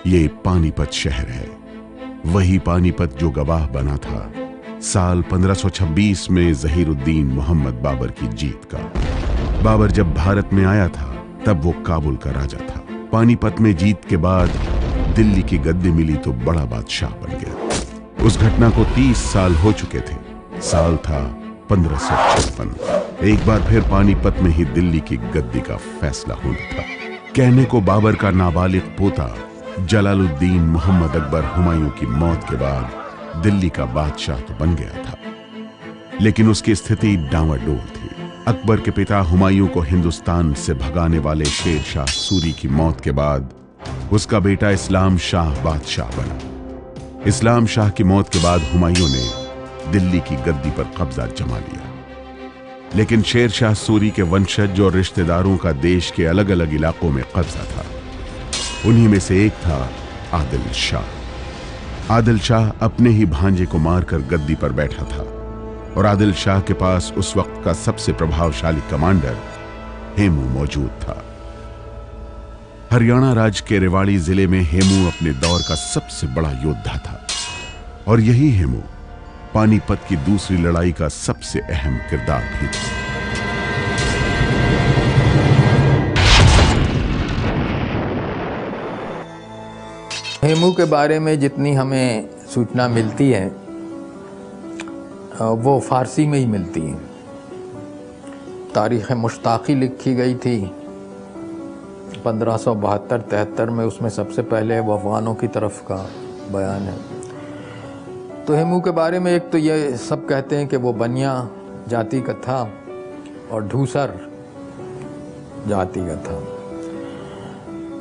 ये पानीपत शहर है, वही पानीपत जो गवाह बना था साल 1526 में ज़हीरुद्दीन मोहम्मद बाबर की जीत का। बाबर जब भारत में आया था तब वो काबुल का राजा था। पानीपत में जीत के बाद दिल्ली की गद्दी मिली तो बड़ा बादशाह बन गया। उस घटना को 30 साल हो चुके थे। साल था 1556। एक बार फिर पानीपत में ही दिल्ली की गद्दी का फैसला होना था। कहने को बाबर का नाबालिग पोता जलालुद्दीन मोहम्मद अकबर हुमायूं की मौत के बाद दिल्ली का बादशाह तो बन गया था, लेकिन उसकी स्थिति डांवाडोल थी। अकबर के पिता हुमायूं को हिंदुस्तान से भगाने वाले शेर शाह सूरी की मौत के बाद उसका बेटा इस्लाम शाह बादशाह बना। इस्लाम शाह की मौत के बाद हुमायूं ने दिल्ली की गद्दी पर कब्जा जमा लिया, लेकिन शेर शाह सूरी के वंशज और रिश्तेदारों का देश के अलग अलग इलाकों में कब्जा था। उन्हीं में से एक था आदिल शाह। आदिल शाह अपने ही भांजे को मारकर गद्दी पर बैठा था और आदिल शाह के पास उस वक्त का सबसे प्रभावशाली कमांडर हेमू मौजूद था। हरियाणा राज्य के रेवाड़ी जिले में हेमू अपने दौर का सबसे बड़ा योद्धा था और यही हेमू पानीपत की दूसरी लड़ाई का सबसे अहम किरदार भी था। हेमू के बारे में जितनी हमें सूचना मिलती है वो फारसी में ही मिलती है। तारीख़ मुश्ताक़ी लिखी गई थी 1572-73 में। उसमें सबसे पहले वो अफ़गानों की तरफ का बयान है। तो हेमू के बारे में एक तो ये सब कहते हैं कि वो बनिया जाति का था और ढूसर जाति का था।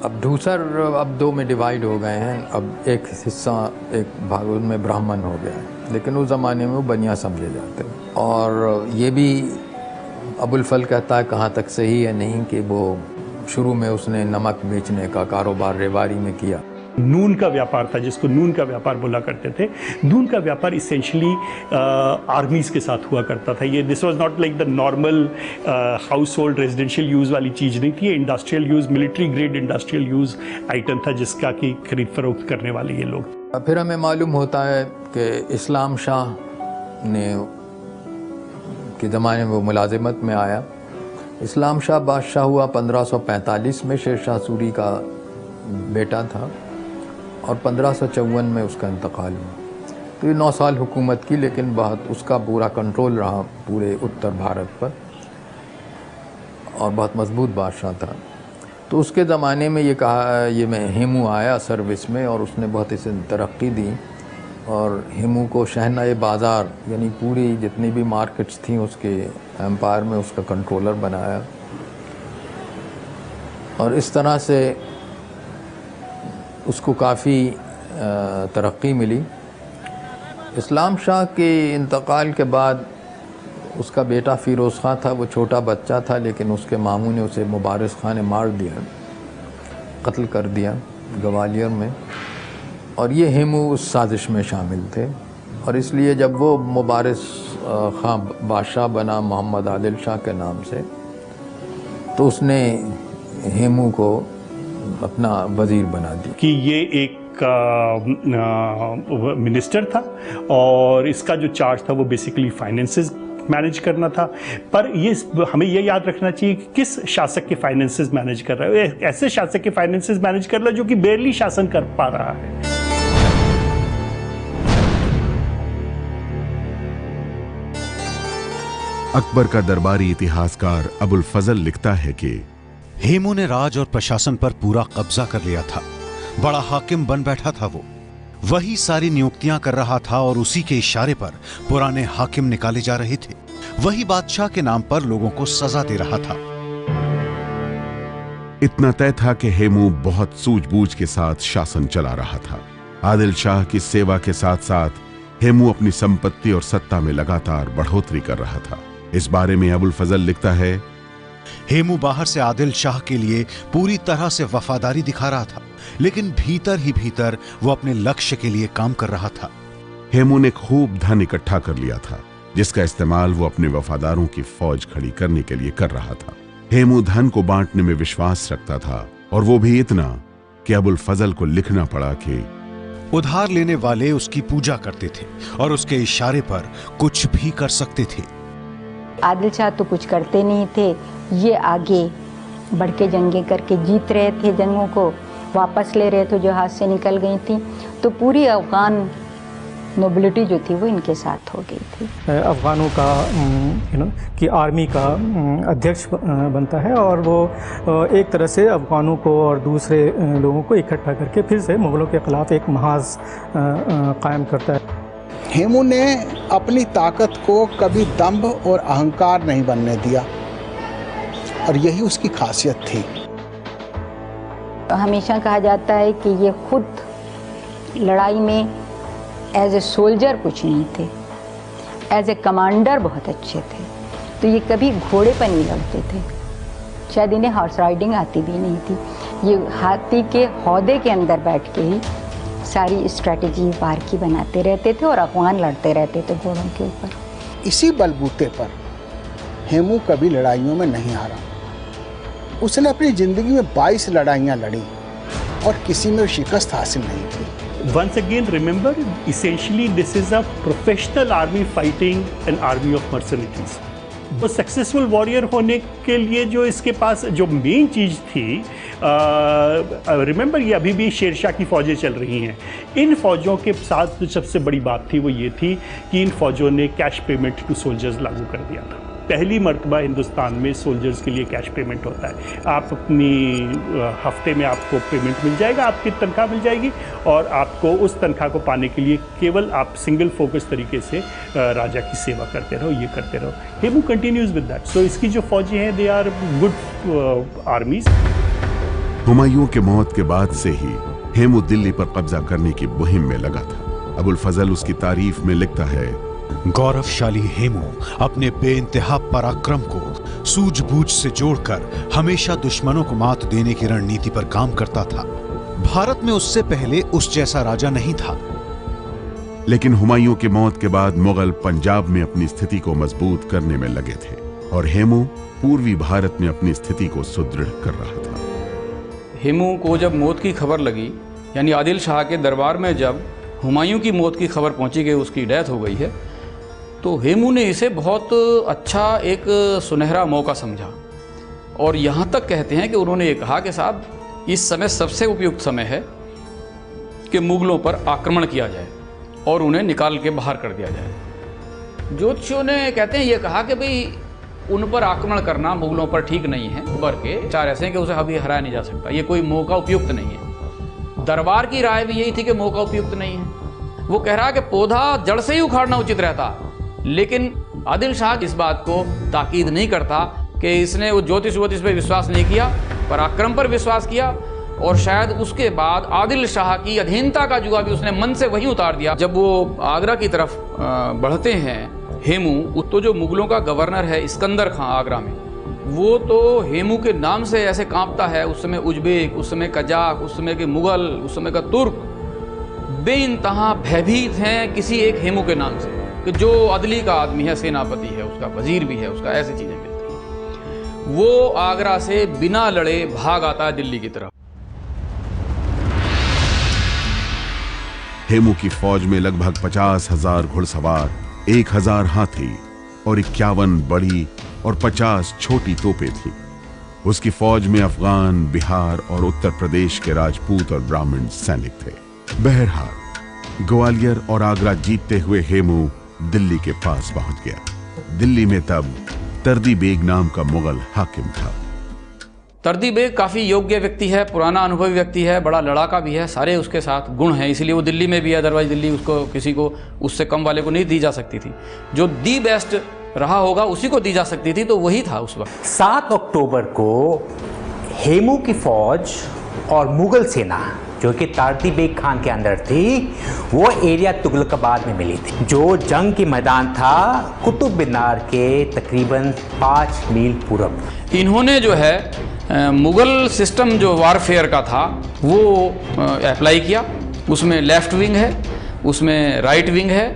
अब ढूसर अब दो में डिवाइड हो गए हैं। अब एक हिस्सा एक भाग उनमें ब्राह्मण हो गया है, लेकिन उस ज़माने में वो बनिया समझे जाते हैं। और ये भी अबुल फल कहता है कहाँ तक सही है नहीं कि वो शुरू में उसने नमक बेचने का कारोबार रेवाड़ी में किया। नून का व्यापार था, जिसको नून का व्यापार बोला करते थे। नून का व्यापार इसेंशली आर्मीज के साथ हुआ करता था। ये this was not like the normal house hold residential use वाली चीज़ नहीं थी। ये industrial use, military grade industrial use item था, जिसका की खरीद फरोख्त करने वाले ये लोग। फिर हमें मालूम होता है कि इस्लाम शाह ने के ज़माने में वो मुलाजिमत में आया। इस्लाम शाह बादशाह हुआ 1545 में। शेर शाह सूरी का बेटा था और 1554 में उसका इंतकाल हुआ। तो ये 9 साल हुकूमत की, लेकिन बहुत उसका पूरा कंट्रोल रहा पूरे उत्तर भारत पर और बहुत मजबूत बादशाह था। तो उसके ज़माने में ये में हेमू आया सर्विस में और उसने बहुत इसे तरक्की दी और हेमू को शहनाए बाज़ार यानी पूरी जितनी भी मार्केट्स थी उसके एम्पायर में उसका कंट्रोलर बनाया और इस तरह से उसको काफ़ी तरक्की मिली। इस्लाम शाह के इंतकाल के बाद उसका बेटा फ़िरोज़ ख़ान था। वो छोटा बच्चा था, लेकिन उसके मामू ने उसे मुबारिज़ ख़ान ने मार दिया, कत्ल कर दिया ग्वालियर में। और ये हेमू उस साजिश में शामिल थे और इसलिए जब वो मुबारिज़ ख़ान बादशाह बना मोहम्मद आदिल शाह के नाम से, तो उसने हेमू को अपना वज़ीर बना दिया। कि ये एक मिनिस्टर था और इसका जो चार्ज था वो बेसिकली फाइनेंसेस मैनेज करना था। पर ये हमें ये याद रखना चाहिए कि किस शासक के फाइनेंसेस मैनेज कर रहा है। ऐसे शासक के फाइनेंसेस मैनेज कर रहा है जो कि बेरली शासन कर पा रहा है। अकबर का दरबारी इतिहासकार अबुल फजल लिखता है कि हेमू ने राज और प्रशासन पर पूरा कब्जा कर लिया था। बड़ा हाकिम बन बैठा था। वो वही सारी नियुक्तियां कर रहा था और उसी के इशारे पर पुराने हाकिम निकाले जा रहे थे। वही बादशाह के नाम पर लोगों को सजा दे रहा था। इतना तय था कि हेमू बहुत सूझबूझ के साथ शासन चला रहा था। आदिल शाह की सेवा के साथ साथ हेमू अपनी संपत्ति और सत्ता में लगातार बढ़ोतरी कर रहा था। इस बारे में अबुल फजल लिखता है, हेमू बाहर से आदिल शाह के लिए पूरी तरह से वफादारी दिखा रहा था, लेकिन भीतर ही भीतर वो अपने लक्ष्य के लिए काम कर रहा था। हेमू ने खूब धन इकट्ठा कर लिया था, जिसका इस्तेमाल वो अपने वफादारों की फौज खड़ी करने के लिए कर रहा था। हेमू धन को बांटने में विश्वास रखता था और वो भी इतना कि अबुल फजल को लिखना पड़ा कि उधार लेने वाले उसकी पूजा करते थे और उसके इशारे पर कुछ भी कर सकते थे। आदिल शाह तो कुछ करते नहीं थे, ये आगे बढ़ के जंगें करके जीत रहे थे, जंगों को वापस ले रहे थे जो हाथ से निकल गई थी। तो पूरी अफगान नोबिलिटी जो थी वो इनके साथ हो गई थी। अफ़गानों का कि आर्मी का अध्यक्ष बनता है और वो एक तरह से अफ़गानों को और दूसरे लोगों को इकट्ठा करके फिर से मुग़लों के ख़िलाफ़ एक महाज़ कायम करता है। हेमू ने अपनी ताकत को कभी दंभ और अहंकार नहीं बनने दिया और यही उसकी खासियत थी। हमेशा कहा जाता है कि ये खुद लड़ाई में एज ए सोल्जर कुछ नहीं थे, एज ए कमांडर बहुत अच्छे थे। तो ये कभी घोड़े पर नहीं लड़ते थे, शायद इन्हें हॉर्स राइडिंग आती भी नहीं थी। ये हाथी के हौदे के अंदर बैठ के ही सारी स्ट्रैटेजी वार की बनाते रहते थे और अफगान लड़ते रहते थे घोड़ों के ऊपर। इसी बलबूते पर हेमू कभी लड़ाइयों में नहीं हारा। उसने अपनी ज़िंदगी में 22 लड़ाइयाँ लड़ी और किसी में शिकस्त हासिल नहीं की। Once again, remember, essentially this is a professional army fighting an army of mercenaries. तो सक्सेसफुल वॉरियर होने के लिए जो इसके पास जो मेन चीज़ थी, रिमेंबर ये अभी भी शेरशाह की फ़ौजें चल रही हैं। इन फ़ौजों के साथ जो सबसे बड़ी बात थी वो ये थी कि इन फ़ौजों ने कैश पेमेंट टू सोल्जर्स लागू कर दिया था। पहली मर्तबा हिंदुस्तान में सोल्जर्स के लिए कैश पेमेंट होता है। आप अपनी हफ्ते में आपको पेमेंट मिल जाएगा, आपकी तनख्वाह मिल जाएगी और आपको उस तनख्वाह को पाने के लिए केवल आप सिंगल फोकस तरीके से राजा की सेवा करते रहो, ये करते रहो। Hemu continues with that. So इसकी जो फौजी हैं they are good armies. Humayun के मौत के बाद से ही हेमू दिल्ली पर कब्जा करने की मुहिम में लगा था। अबुल फजल उसकी तारीफ में लिखता है, गौरवशाली हेमू अपने बेइंतहा पराक्रम को सूझबूझ से जोड़कर हमेशा दुश्मनों को मात देने की रणनीति पर काम करता था। भारत में उससे पहले उस जैसा राजा नहीं था। लेकिन हुमायूं की मौत के बाद मुगल पंजाब में अपनी स्थिति को मजबूत करने में लगे थे और हेमू पूर्वी भारत में अपनी स्थिति को सुदृढ़ कर रहा था। हेमू को जब मौत की खबर लगी, यानी आदिल शाह के दरबार में जब हुमायूं की मौत की खबर पहुंची गई, उसकी डेथ हो गई है, तो हेमू ने इसे बहुत अच्छा एक सुनहरा मौका समझा और यहाँ तक कहते हैं कि उन्होंने ये कहा कि साहब इस समय सबसे उपयुक्त समय है कि मुगलों पर आक्रमण किया जाए और उन्हें निकाल के बाहर कर दिया जाए। ज्योतिषियों ने कहते हैं ये कहा कि भाई उन पर आक्रमण करना मुगलों पर ठीक नहीं है, उबर के चार ऐसे हैं कि उसे अभी हराया नहीं जा सकता, ये कोई मौका उपयुक्त नहीं है। दरबार की राय भी यही थी कि मौका उपयुक्त नहीं है। वो कह रहा कि पौधा जड़ से ही उखाड़ना उचित रहता, लेकिन आदिल शाह इस बात को ताकीद नहीं करता कि इसने वो ज्योतिष पे विश्वास नहीं किया, पराक्रम पर विश्वास किया और शायद उसके बाद आदिल शाह की अधीनता का जुआ भी उसने मन से वहीं उतार दिया। जब वो आगरा की तरफ बढ़ते हैं हेमू, तो जो मुगलों का गवर्नर है इस्कंदर खां आगरा में, वो तो हेमू के नाम से ऐसे कांपता है। उस समय उज्बेक, उस समय कजाक, उस समय के मुगल, उस समय का तुर्क बेइंतहा भयभीत हैं किसी एक हेमू के नाम से कि जो अदली का आदमी है, सेनापति है, उसका वजीर भी है, उसका ऐसी चीजें मिलती हैं। वो आगरा से बिना लड़े भाग आता है दिल्ली की तरफ। हेमू की फौज में लगभग 50,000 घुड़सवार, 1,000 हाथी और 51 बड़ी और 50 छोटी तोपें थीं। उसकी फौज में अफगान, बिहार और उत्तर प्रदेश के राजपूत और ब्राह्मण सैनिक थे। बहरहाल ग्वालियर और आगरा जीतते हुए हेमू दिल्ली के पास पहुंच गया। दिल्ली में तब तर्दी बेग नाम का मुगल हाकिम था। तर्दी बेग काफ़ी योग्य व्यक्ति है, पुराना अनुभवी व्यक्ति है, बड़ा लड़ाका भी है, सारे उसके साथ गुण हैं, इसलिए वो दिल्ली में भी है। अदरवाइज दिल्ली उसको किसी को उससे कम वाले को नहीं दी जा सकती थी। जो दी बेस्ट रहा होगा उसी को दी जा सकती थी, तो वही था उस वक्त। 7 अक्टूबर को हेमू की फौज और मुगल सेना जो कि तारती बेग खान के अंदर थी, वो एरिया तुगलकाबाद में मिली थी, जो जंग की मैदान था कुतुब मीनार के तकरीबन 5 मील पूरब। इन्होंने जो है मुगल सिस्टम जो वारफेयर का था वो अप्लाई किया। उसमें लेफ्ट विंग है, उसमें राइट विंग है,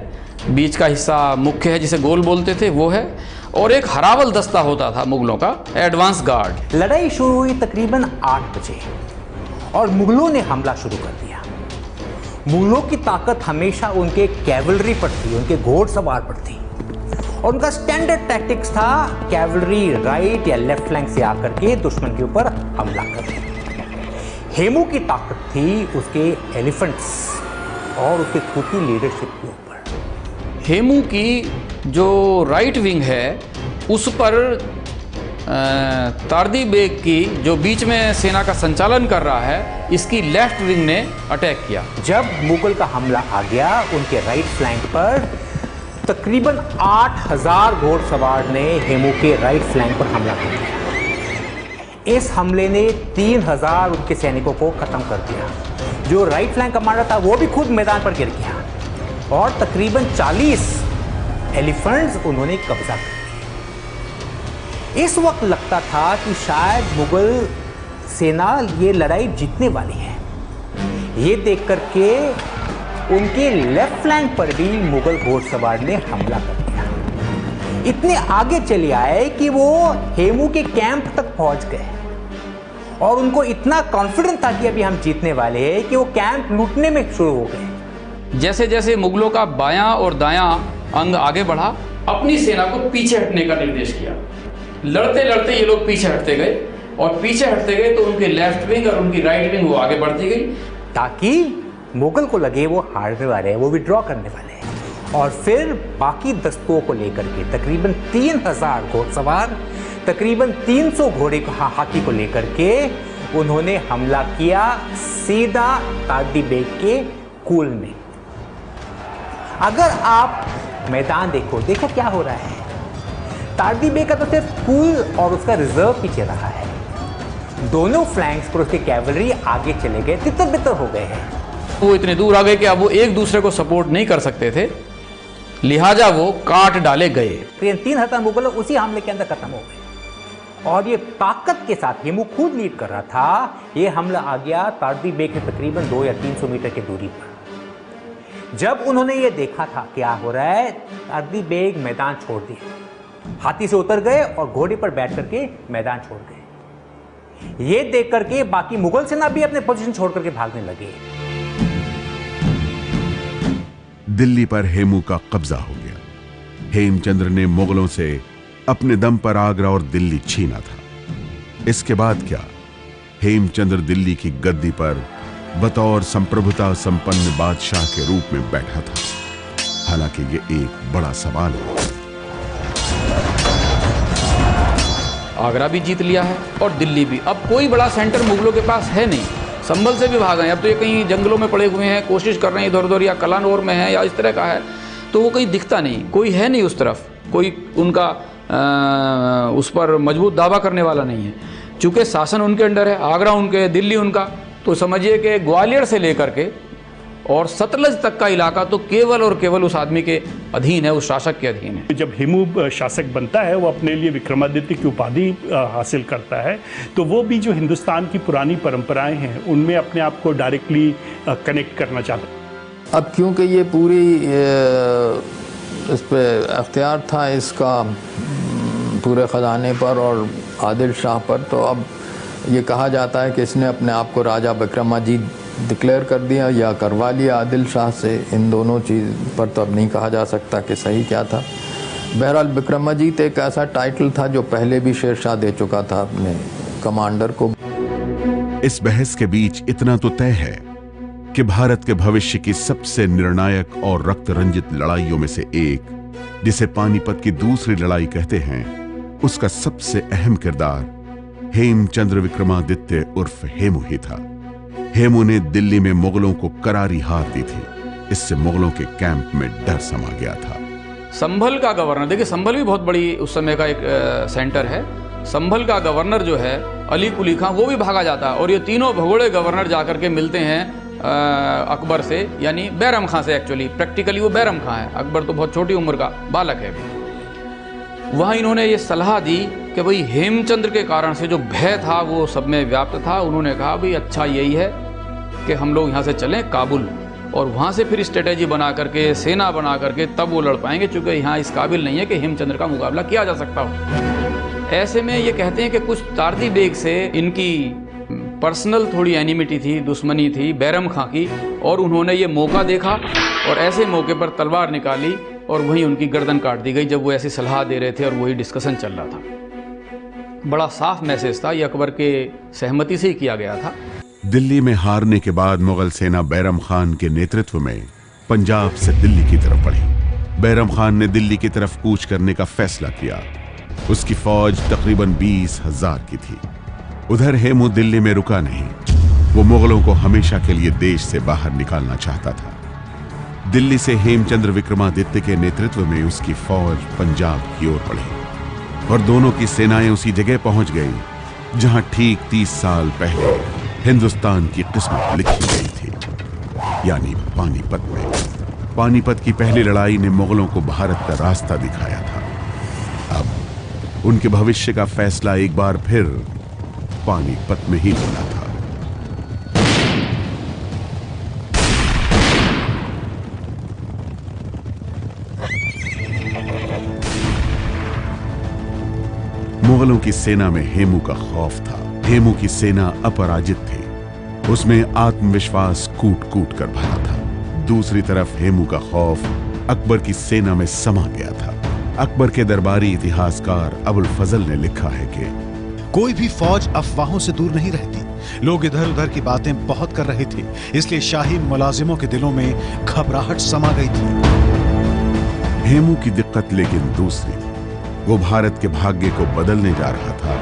बीच का हिस्सा मुख्य है जिसे गोल बोलते थे वो है, और एक हरावल दस्ता होता था मुगलों का, एडवांस गार्ड। लड़ाई शुरू हुई तकरीबन 8 बजे और मुगलों ने हमला शुरू कर दिया। मुगलों की ताकत हमेशा उनके कैवलरी पर थी, उनके घोड़सवार पर थी, और उनका स्टैंडर्ड टैक्टिक्स था कैवलरी राइट या लेफ्ट फ्लैंक से आकर के दुश्मन के ऊपर हमला करना। हेमू की ताकत थी उसके एलिफेंट्स और उसके खुद की लीडरशिप के ऊपर। हेमू की जो राइट विंग है उस पर तारदी बेग की जो बीच में सेना का संचालन कर रहा है, इसकी लेफ्ट विंग ने अटैक किया। जब मुगल का हमला आ गया उनके राइट फ्लैंक पर, तकरीबन 8000 घोड़सवार ने हेमू के राइट फ्लैंक पर हमला कर दिया। इस हमले ने 3000 उनके सैनिकों को खत्म कर दिया। जो राइट फ्लैंक कमांडर था वो भी खुद मैदान पर गिर गया और तकरीबन 40 एलिफेंट्स उन्होंने कब्जा कर लिया। इस वक्त लगता था कि शायद मुगल सेना ये लड़ाई जीतने वाली है। ये देख करके उनके लेफ्ट फ्लैंक पर भी मुगल घोड़सवार ने हमला कर दिया। इतने आगे चले आए कि वो हेमू के कैंप तक पहुंच गए और उनको इतना कॉन्फिडेंस था कि अभी हम जीतने वाले हैं कि वो कैंप लूटने में शुरू हो गए। जैसे जैसे मुगलों का बायां और दायां अंग आगे बढ़ा, अपनी सेना को पीछे हटने का निर्देश किया। लड़ते लड़ते ये लोग पीछे हटते गए और पीछे हटते गए तो उनकी लेफ्ट विंग और उनकी राइट विंग वो आगे बढ़ती गई, ताकि मुगल को लगे वो हारने वाले हैं, वो विड्रॉ करने वाले हैं। और फिर बाकी दस्तों को लेकर के तकरीबन 3000 घोड़सवार, तकरीबन 300 घोड़े को हाथी को लेकर के उन्होंने हमला किया सीधा तारदी बेग के कुल में। अगर आप मैदान देखो क्या हो रहा है। तारदी बेग का तो सिर्फ कुल और उसका रिजर्व पीछे रहा है। दोनों फ्लैंक्स पर उसके कैवलरी आगे चले गए, तितर बितर हो गए हैं। वो इतने दूर आ गए कि अब वो एक दूसरे को सपोर्ट नहीं कर सकते थे, लिहाजा वो काट डाले गए। 3000 मुगल उसी हमले के अंदर खत्म हो गए और ये ताकत के साथ हेमू खुद लीड कर रहा था। ये हमला आ गया तारदी बेग से तकरीबन 200 या 300 मीटर की दूरी पर। जब उन्होंने ये देखा था क्या हो रहा है, तारदी बेग मैदान छोड़ दिए, हाथी से उतर गए और घोड़े पर बैठ करके मैदान छोड़ गए। ये देख करके बाकी मुगल सेना भी अपने पोजीशन छोड़ करके भागने लगे। दिल्ली पर हेमू का कब्जा हो गया। हेमचंद्र ने मुगलों से अपने दम पर आगरा और दिल्ली छीना था। इसके बाद क्या? हेमचंद्र दिल्ली की गद्दी पर बतौर संप्रभुता संपन्न बादशाह के रूप में बैठा था। हालांकि ये एक बड़ा सवाल है। आगरा भी जीत लिया है और दिल्ली भी। अब कोई बड़ा सेंटर मुगलों के पास है नहीं। संभल से भी भाग गए, अब तो ये कहीं जंगलों में पड़े हुए हैं, कोशिश कर रहे हैं इधर उधर, या कलानौर में है या इस तरह का है, तो वो कहीं दिखता नहीं, कोई है नहीं उस तरफ, कोई उनका उस पर मजबूत दावा करने वाला नहीं है। चूँकि शासन उनके अंडर है, आगरा उनके, दिल्ली उनका, तो समझिए कि ग्वालियर से लेकर के और सतलज तक का इलाका तो केवल और केवल उस आदमी के अधीन है, उस शासक के अधीन है। जब हेमू शासक बनता है, वो अपने लिए विक्रमादित्य की उपाधि हासिल करता है, तो वो भी जो हिंदुस्तान की पुरानी परंपराएं हैं उनमें अपने आप को डायरेक्टली कनेक्ट करना चाहता है। अब क्योंकि ये पूरी इस पे अख्तियार था इसका पूरे ख़जाने पर और आदिल शाह पर, तो अब ये कहा जाता है कि इसने अपने आप को राजा विक्रमाजीत डिक्लेयर कर दिया या करवा लिया आदिल शाह से। इन दोनों चीज़ पर तो अब नहीं कहा जा सकता कि सही क्या था। बहरहाल विक्रमाजीत एक ऐसा टाइटल था जो पहले भी शेरशाह दे चुका था अपने कमांडर को। इस बहस के बीच इतना तो तय है कि भारत के भविष्य की सबसे निर्णायक और रक्त रंजित लड़ाइयों में से एक, जिसे पानीपत की दूसरी लड़ाई कहते हैं, उसका सबसे अहम किरदार हेमचंद्र विक्रमादित्य उर्फ हेमू ही था। हेमू ने दिल्ली में मुगलों को करारी हार दी थी। इससे मुगलों के कैंप में डर समा गया था। संभल का गवर्नर, देखिए संभल भी बहुत बड़ी उस समय का एक सेंटर है। संभल का गवर्नर जो है अली कुली खां, वो भी भागा जाता है और ये तीनों भगोड़े गवर्नर जाकर के मिलते हैं अकबर से, यानी बैरम खां से। एक्चुअली प्रैक्टिकली वो बैरम खां है, अकबर तो बहुत छोटी उम्र का बालक है। वहाँ इन्होंने ये सलाह दी कि भाई हेमचंद्र के कारण से जो भय था वो सब में व्याप्त था। उन्होंने कहा भाई अच्छा यही है कि हम लोग यहाँ से चलें काबुल और वहाँ से फिर स्ट्रेटेजी बना करके, सेना बना करके तब वो लड़ पाएंगे, चूँकि यहाँ इस काबिल नहीं है कि हेमचंद्र का मुकाबला किया जा सकता हो। ऐसे में ये कहते हैं कि कुछ तारदी बेग से इनकी पर्सनल थोड़ी एनिमिटी थी, दुश्मनी थी बैरम खां की, और उन्होंने ये मौका देखा और ऐसे मौके पर तलवार निकाली और वहीं उनकी गर्दन काट दी गई जब वो ऐसी सलाह दे रहे थे और वही डिस्कशन चल रहा था। बड़ा साफ मैसेज था, ये अकबर के सहमति से ही किया गया था। दिल्ली में हारने के बाद मुगल सेना बैरम खान के नेतृत्व में पंजाब से दिल्ली की तरफ बढ़ी। बैरम खान ने दिल्ली की तरफ कूच करने का फैसला किया। उसकी फौज तकरीबन 20,000 की थी। उधर हेमू दिल्ली में रुका नहीं, वो मुगलों को हमेशा के लिए देश से बाहर निकालना चाहता था। दिल्ली से हेमचंद्र विक्रमादित्य के नेतृत्व में उसकी फौज पंजाब की ओर बढ़ी और दोनों की सेनाएं उसी जगह पहुंच गई जहां ठीक 30 साल पहले हिंदुस्तान की किस्मत लिखी गई थी, यानी पानीपत में। पानीपत की पहली लड़ाई ने मुगलों को भारत का रास्ता दिखाया था। अब उनके भविष्य का फैसला एक बार फिर पानीपत में ही होना था। मुगलों की सेना में हेमू का खौफ था। हेमू की सेना अपराजित थी, उसमें आत्मविश्वास कूट कूट कर भरा था। दूसरी तरफ हेमू का खौफ अकबर की सेना में समा गया था। अकबर के दरबारी इतिहासकार अबुल फजल ने लिखा है कि कोई भी फौज अफवाहों से दूर नहीं रहती। लोग इधर उधर की बातें बहुत कर रहे थे, इसलिए शाही मुलाजिमों के दिलों में घबराहट समा गई थी। हेमू की दिक्कत लेकिन दूसरी, वो भारत के भाग्य को बदलने जा रहा था,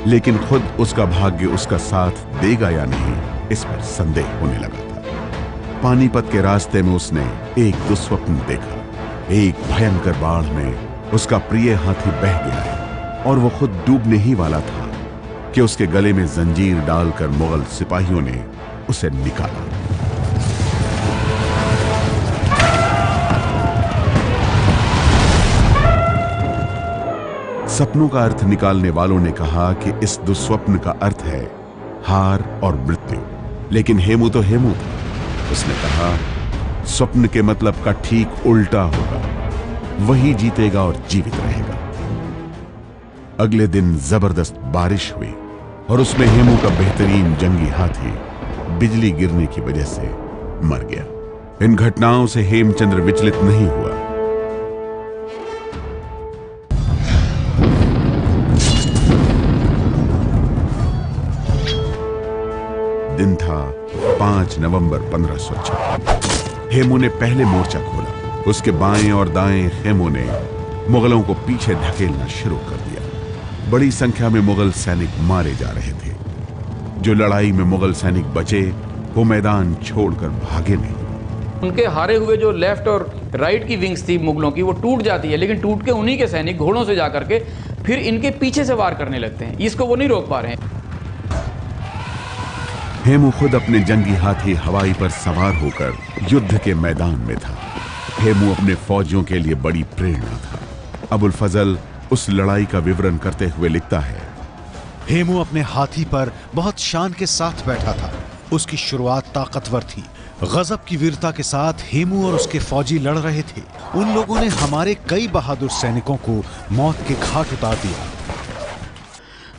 लेकिन खुद उसका भाग्य उसका साथ देगा या नहीं, इस पर संदेह होने लगा था। पानीपत के रास्ते में उसने एक दुस्वप्न देखा। एक भयंकर बाढ़ में उसका प्रिय हाथी बह गया है और वो खुद डूबने ही वाला था कि उसके गले में जंजीर डालकर मुगल सिपाहियों ने उसे निकाला। सपनों का अर्थ निकालने वालों ने कहा कि इस दुस्वप्न का अर्थ है हार और मृत्यु, लेकिन हेमू तो हेमू था। उसने कहा स्वप्न के मतलब का ठीक उल्टा होगा, वही जीतेगा और जीवित रहेगा। अगले दिन जबरदस्त बारिश हुई और उसमें हेमू का बेहतरीन जंगी हाथी बिजली गिरने की वजह से मर गया। इन घटनाओं से हेमचंद्र विचलित नहीं हुआ। दिन था 5 नवंबर 1506। हेमू ने पहले मोर्चा खोला। उसके बाएं और दाएं खेमों ने मुगलों को पीछे ढकेलना शुरू कर दिया। बड़ी संख्या में मुगल सैनिक मारे जा रहे थे। जो लड़ाई में मुगल सैनिक बचे वो मैदान छोड़कर भागे नहीं। उनके हारे हुए जो लेफ्ट और राइट की विंग्स थी मुगलों की, वो टूट जाती है, लेकिन टूट के उन्हीं के सैनिक घोड़ों से जाकर के फिर इनके पीछे से वार करने लगते हैं। इसको वो नहीं रोक पा रहे हैं। हेमू खुद अपने जंगी हाथी हवाई पर सवार होकर युद्ध के मैदान में था। हेमू अपने फौजियों के लिए बड़ी प्रेरणा था। अबुल फजल उस लड़ाई का विवरण करते हुए लिखता है, हेमू अपने हाथी पर बहुत शान के साथ बैठा था। उसकी शुरुआत ताकतवर थी। गजब की वीरता के साथ हेमू और उसके फौजी लड़ रहे थे। उन लोगों ने हमारे कई बहादुर सैनिकों को मौत के घाट उतार दिया।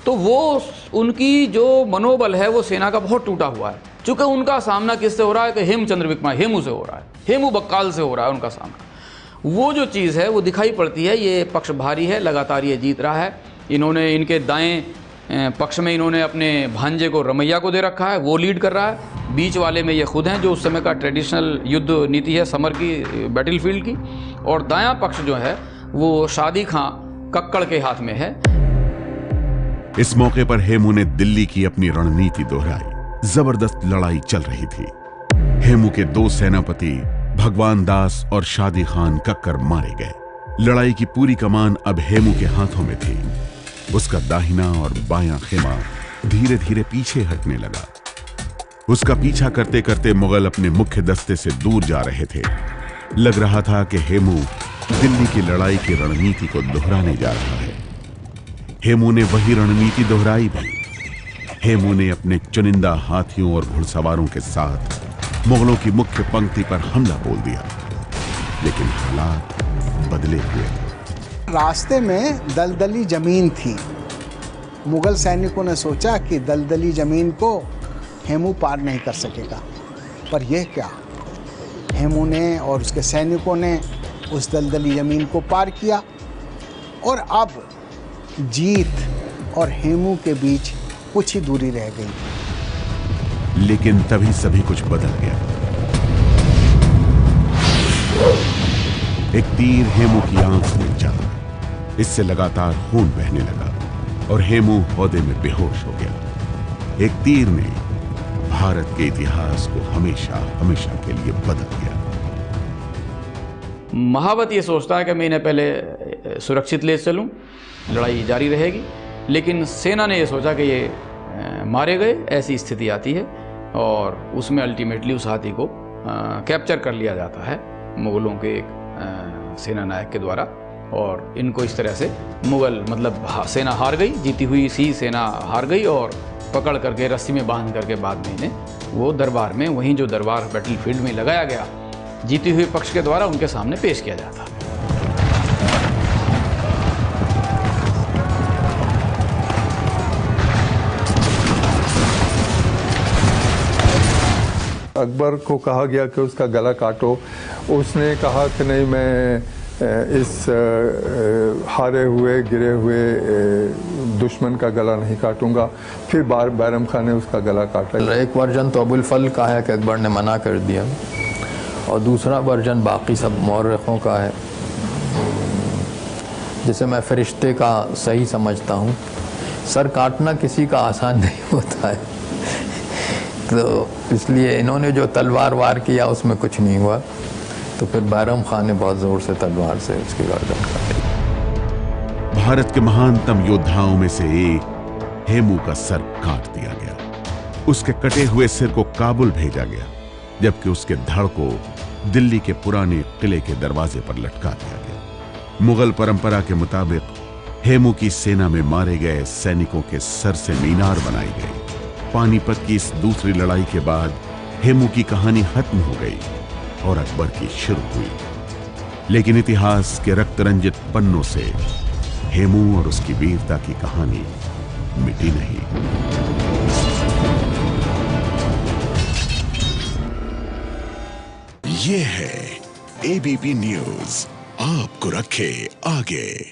तो वो उनकी जो मनोबल है वो सेना का बहुत टूटा हुआ है, चूंकि उनका सामना किससे हो रहा है कि हेमचंद्र विक्रम हेमू से हो रहा है, हेमू बक्काल से हो रहा है उनका सामना। वो जो चीज़ है वो दिखाई पड़ती है। ये पक्ष भारी है, लगातार ये जीत रहा है। इन्होंने इनके दाएं पक्ष में इन्होंने अपने भांजे को रमैया को दे रखा है, वो लीड कर रहा है। बीच वाले में ये खुद हैं जो उस समय का ट्रेडिशनल युद्ध नीति है समर की, बैटलफील्ड की। और दायां पक्ष जो है वो शादी खां कक्कड़ के हाथ में है। इस मौके पर हेमू ने दिल्ली की अपनी रणनीति दोहराई। जबरदस्त लड़ाई चल रही थी। हेमू के 2 सेनापति भगवान दास और शादी खान कक्कर मारे गए। लड़ाई की पूरी कमान अब हेमू के हाथों में थी। उसका दाहिना और बायां खेमा धीरे धीरे पीछे हटने लगा। उसका पीछा करते करते मुगल अपने मुख्य दस्ते से दूर जा रहे थे। लग रहा था कि हेमू दिल्ली की लड़ाई की रणनीति को दोहराने जा रहा है। हेमू ने वही रणनीति दोहराई भी। हेमू ने अपने चुनिंदा हाथियों और घुड़सवारों के साथ मुगलों की मुख्य पंक्ति पर हमला बोल दिया, लेकिन हालात बदले हुए। रास्ते में दलदली जमीन थी। मुगल सैनिकों ने सोचा कि दलदली जमीन को हेमू पार नहीं कर सकेगा। पर यह क्या, हेमू ने और उसके सैनिकों ने उस दलदली ज़मीन को पार किया और अब जीत और हेमू के बीच कुछ ही दूरी रह गई। लेकिन तभी सभी कुछ बदल गया। एक तीर हेमू की आंख में जा, इससे लगातार खून बहने लगा और हेमू हौदे में बेहोश हो गया। एक तीर ने भारत के इतिहास को हमेशा हमेशा के लिए बदल दिया। महावत ये सोचता है कि मैं इन्हें पहले सुरक्षित ले चलूं, लड़ाई जारी रहेगी, लेकिन सेना ने ये सोचा कि ये मारे गए, ऐसी स्थिति आती है और उसमें अल्टीमेटली उस हाथी को कैप्चर कर लिया जाता है मुगलों के एक सेना नायक के द्वारा। और इनको इस तरह से मुगल मतलब सेना हार गई, जीती हुई सी सेना हार गई और पकड़ करके रस्सी में बांध करके बाद में इन्हें वो दरबार में, वहीं जो दरबार बैटलफील्ड में लगाया गया, जीती हुई पक्ष के द्वारा उनके सामने पेश किया जाता। अकबर को कहा गया कि उसका गला काटो। उसने कहा कि नहीं, मैं इस हारे हुए गिरे हुए दुश्मन का गला नहीं काटूंगा। फिर बैरम खान ने उसका गला काटा। एक वर्जन तो अबुल फल का है कि अकबर ने मना कर दिया और दूसरा वर्जन बाकी सब मौरखों का है, जिसे मैं फरिश्ते का सही समझता हूँ। सर काटना किसी का आसान नहीं होता है, तो इसलिए इन्होंने जो तलवार वार किया उसमें कुछ नहीं हुआ, तो फिर बैरम खान ने बहुत जोर से तलवार से उसकी गर्दन काटी। भारत के महानतम योद्धाओं में से एक हेमू का सर काट दिया गया। उसके कटे हुए सिर को काबुल भेजा गया, जबकि उसके धड़ को दिल्ली के पुराने किले के दरवाजे पर लटका दिया गया। मुगल परंपरा के मुताबिक हेमू की सेना में मारे गए सैनिकों के सर से मीनार बनाई गई। पानीपत की इस दूसरी लड़ाई के बाद हेमू की कहानी खत्म हो गई और अकबर की शुरू हुई। लेकिन इतिहास के रक्तरंजित पन्नों से हेमू और उसकी वीरता की कहानी मिटी नहीं। ये है एबीपी न्यूज, आपको रखे आगे।